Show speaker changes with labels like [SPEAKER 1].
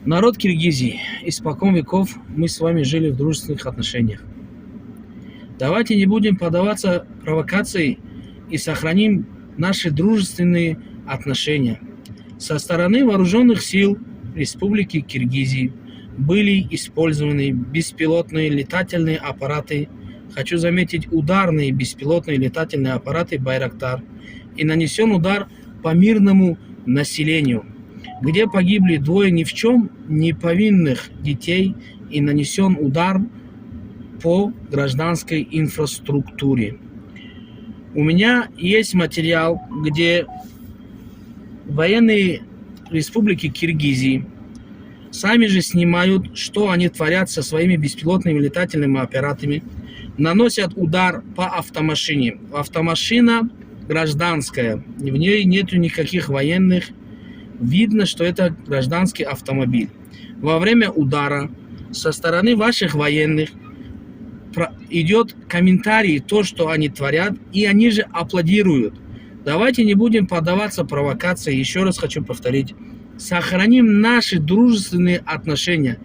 [SPEAKER 1] Народ Киргизии. Испокон веков мы с вами жили в дружественных отношениях. Давайте не будем поддаваться провокации и сохраним наши дружественные отношения. Со стороны вооруженных сил Республики Киргизии были использованы беспилотные летательные аппараты, хочу заметить, ударные беспилотные летательные аппараты «Байрактар», и нанесен удар по мирному населению, где погибли двое ни в чем не повинных детей, и нанесен удар по гражданской инфраструктуре. У меня есть материал, где военные Республики Киргизии сами же снимают, что они творят со своими беспилотными летательными аппаратами, наносят удар по автомашине. Автомашина гражданская, в ней нету никаких военных, видно, что это гражданский автомобиль. Во время удара со стороны ваших военных идет комментарий, то, что они творят, и они же аплодируют. Давайте не будем поддаваться провокации. Еще раз хочу повторить. Сохраним наши дружественные отношения.